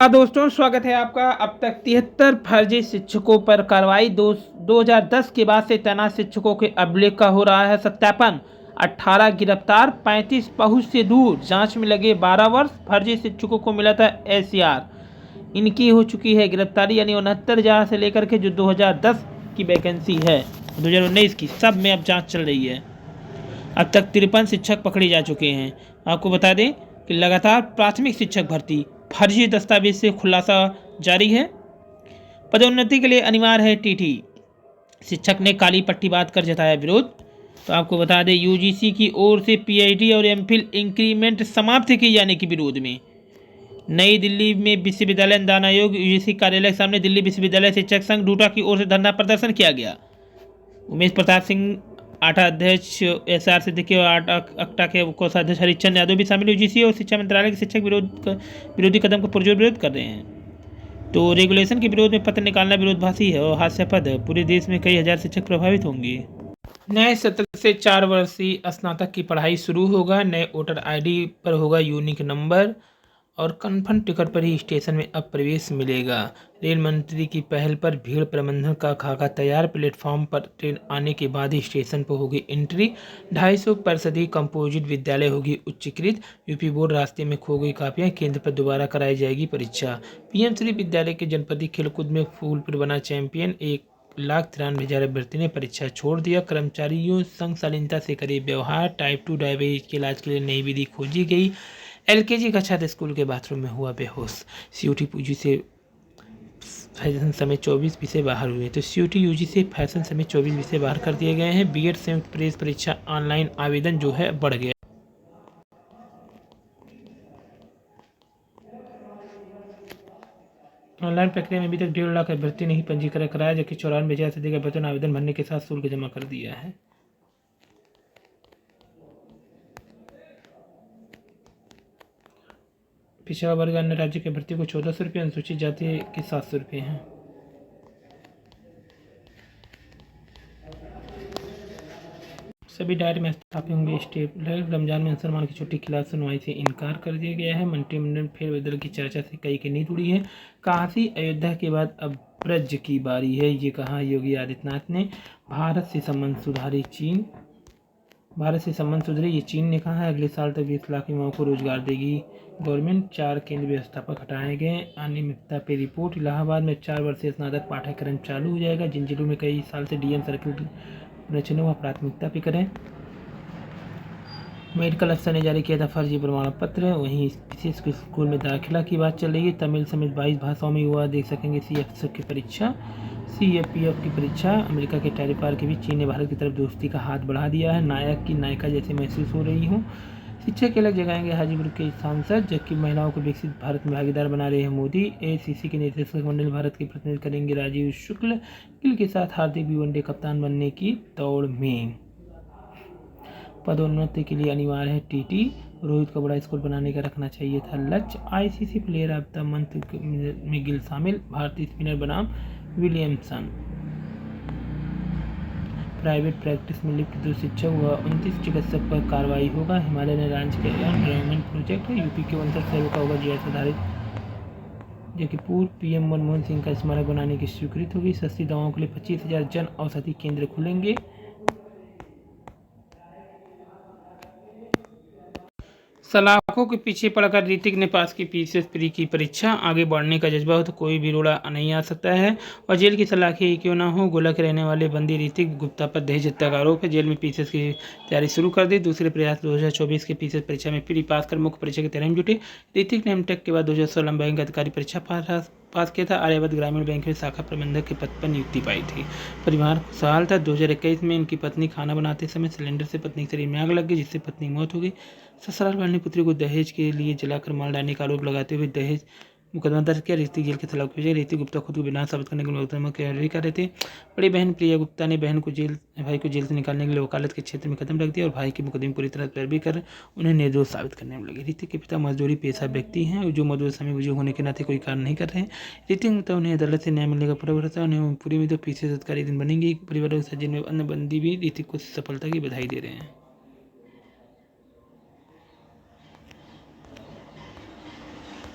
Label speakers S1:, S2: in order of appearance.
S1: दोस्तों, स्वागत है आपका। अब तक 73 फर्जी शिक्षकों पर कार्रवाई। 2010 के बाद से तैनात शिक्षकों के अभिलेख का हो रहा है सत्यापन। 18 गिरफ्तार, 35 पहुंच से दूर। जांच में लगे 12 वर्ष। फर्जी शिक्षकों को मिला था एसीआर। इनकी हो चुकी है गिरफ्तारी, यानी 69,000 से लेकर के जो 2010 की वैकेंसी है 2019 की, सब में अब जाँच चल रही है। अब तक 53 शिक्षक पकड़े जा चुके हैं। आपको बता दें कि लगातार प्राथमिक शिक्षक भर्ती फर्जी दस्तावेज से खुलासा जारी है। पदोन्नति के लिए अनिवार्य है टीटी। शिक्षक ने काली पट्टी बात कर जताया विरोध। तो आपको बता दें, यूजीसी की ओर से पीएचडी और एमफिल इंक्रीमेंट समाप्त किए जाने के विरोध में नई दिल्ली में विश्वविद्यालय अनुदान आयोग यूजीसी कार्यालय के सामने दिल्ली विश्वविद्यालय शिक्षक संघ डूटा की ओर से धरना प्रदर्शन किया गया। उमेश प्रताप सिंह आटा अध्यक्ष एसआर सिद्दीकी और अक्टा के कोषाध्यक्ष हरिचंद यादव भी शामिल यूजीसी और शिक्षा मंत्रालय के शिक्षक विरोधी कदम को पुरजोर विरोध कर रहे हैं। तो रेगुलेशन के विरोध में पत्र निकालना विरोधाभासी है और हास्यास्पद है। पूरे देश में कई हजार शिक्षक प्रभावित होंगे। नए सत्र से 4 वर्षीय स्नातक की पढ़ाई शुरू होगा। नए वोटर आईडी पर होगा यूनिक नंबर और कन्फर्म टिकट पर ही स्टेशन में अब प्रवेश मिलेगा। रेल मंत्री की पहल पर भीड़ प्रबंधन का खाका तैयार। प्लेटफॉर्म पर ट्रेन आने के बाद ही स्टेशन पर होगी एंट्री। 250% कंपोजिट विद्यालय होगी उच्चीकृत। यूपी बोर्ड रास्ते में खो गई कापियां, केंद्र पर दोबारा कराई जाएगी परीक्षा। पीएम श्री विद्यालय के जनपदी खेलकूद में फूलपुर बना चैंपियन। 1,93,000 अभ्यर्थी ने परीक्षा छोड़ दिया। कर्मचारियों संग शालीनता से करे व्यवहार। टाइप 2 डायबिटीज के इलाज के लिए नई विधि खोजी गई। एलकेजी का छात्र स्कूल के बाथरूम में हुआ बेहोश। सीयूटी यूजी से फैशन समेत 24 विषय बाहर हुए। तो सीयूटी यूजी से फैशन समेत 24 विषय बाहर कर दिए गए हैं। बीएड संयुक्त प्रवेश परीक्षा ऑनलाइन आवेदन जो है बढ़ गया। ऑनलाइन प्रक्रिया में अभी तक 1.5 लाख अभ्यर्थी नहीं पंजीकरण कराया, जबकि 94,000 से अधिक अभ्यर्थियों ने आवेदन भरने के साथ शुल्क जमा कर दिया है। पिछड़ा वर्ग अन्य राज्य के भर्ती को 1,400 रुपये, अनुसूचित जाति के 700 रुपये हैं। सभी डायरी में स्थापित होंगे स्टेपलर। रमजान में मुसलमान की छुट्टी के खिलाफ सुनवाई से इनकार कर दिया गया है। मंत्रिमंडल फेरबदल की चर्चा से कई की नींद उड़ी है। काशी अयोध्या के बाद अब ब्रज की बारी है, ये कहा योगी आदित्यनाथ ने। भारत से संबंध सुधरे, ये चीन ने कहा है। अगले साल तक 20 लाख युवाओं को रोजगार देगी गवर्नमेंट। 4 केंद्र व्यवस्थापक हटाए गए। अनियमितता पे रिपोर्ट। इलाहाबाद में 4 वर्षीय स्नातक पाठ्यक्रम चालू हो जाएगा। जिन जिलों में कई साल से डीएम सर्किल रचने वह प्राथमिकता पे करें। मेडिकल अफसर ने जारी किया था फर्जी प्रमाण पत्र। वहीं विशेष स्कूल में दाखिला की बात चल रही है। तमिल समेत 22 भाषाओं में युवा देख सकेंगे सीएफएफ की परीक्षा। अमेरिका के टैरिफ वार के बीच चीन ने भारत की तरफ दोस्ती का हाथ बढ़ा दिया है। नायक की नायिका जैसे महसूस हो रही हूँ। शिक्षा के अलग जगाएंगे हाजीपुर के सांसद, जबकि महिलाओं को विकसित भारत में भागीदार बना रहे हैं मोदी। एसीसी के निदेशक मंडल भारत के प्रतिनिधित्व करेंगे राजीव शुक्ल। गिल के साथ हार्दिक भी वनडे कप्तान बनने की दौड़ में। पदोन्नति के लिए अनिवार्य है टीटी। रोहित को बड़ा स्कोर बनाने का रखना चाहिए था लक्ष्य। ICC player of the month में गिल शामिल। भारतीय स्पिनर बनाम विलियमसन। प्राइवेट प्रैक्टिस में लिप्त 2 शिक्षक व 29 चिकित्सक पर कार्रवाई होगा। हिमालय ने लॉन्च किया एनवायरमेंट प्रोजेक्ट। यूपी के 59 शहरों का होगा जीआईएस आधारित, जबकि पूर्व पीएम मनमोहन सिंह का स्मारक बनाने की स्वीकृति होगी। सस्ती दवाओं के लिए 25,000 जन औषधि केंद्र खुलेंगे। सलाखों के पीछे पड़कर ऋतिक ने पास की पीसीएस प्री की परीक्षा। आगे बढ़ने का जज्बा हो तो कोई भी रोड़ा नहीं आ सकता है, और जेल की सलाखें ही क्यों ना हो। गोला के रहने वाले बंदी ऋतिक गुप्ता पर दहेज हत्या का आरोप है। जेल में पीसीएस की तैयारी शुरू कर दी। दूसरे प्रयास 2024 के पीसीएस परीक्षा में प्री पास कर मुख्य परीक्षा की तैयारी में जुटे ऋतिक ने एमटेक के बाद 2016 में बैंक अधिकारी परीक्षा पास किया था। आर्यावर्त ग्रामीण बैंक में शाखा प्रबंधक के पद पर नियुक्ति पाई थी। परिवार खुशहाल था। 2021 में इनकी पत्नी खाना बनाते समय सिलेंडर से पत्नी के शरीर में आग लग गई, जिससे पत्नी की मौत हो गई। ससुराल वाले ने पुत्री को दहेज के लिए जलाकर मार डालने का आरोप लगाते हुए दहेज मुकदमा दर्ज किया। ऋतिक जेल के तलाक भेजे। ऋतिक गुप्ता खुद को बिना साबित करने के लिए मुकदमा की कार्रवाई कर रहे थे। बड़ी बहन प्रिया गुप्ता ने भाई को जेल से निकालने के लिए वकालत के क्षेत्र में कदम रख दिया और भाई की मुकदमे पूरी तरह पैरवी कर उन्हें निर्दोष साबित करने में लगे। ऋतिक के पिता मजदूरी पेशा व्यक्ति हैं जो मौजूदा समय बुजुर्ग होने के नाते कोई कार्य नहीं कर रहे हैं। ऋतिक गुप्ता उन्हें अदालत से न्याय मिलने का पूरा भरोसा। उन्हें पूरी उम्मीद पीसीएस अधिकारी दिन बनेंगे। परिवार के साथ जेल में अन्य बंदी भी ऋतिक को सफलता की बधाई दे रहे हैं।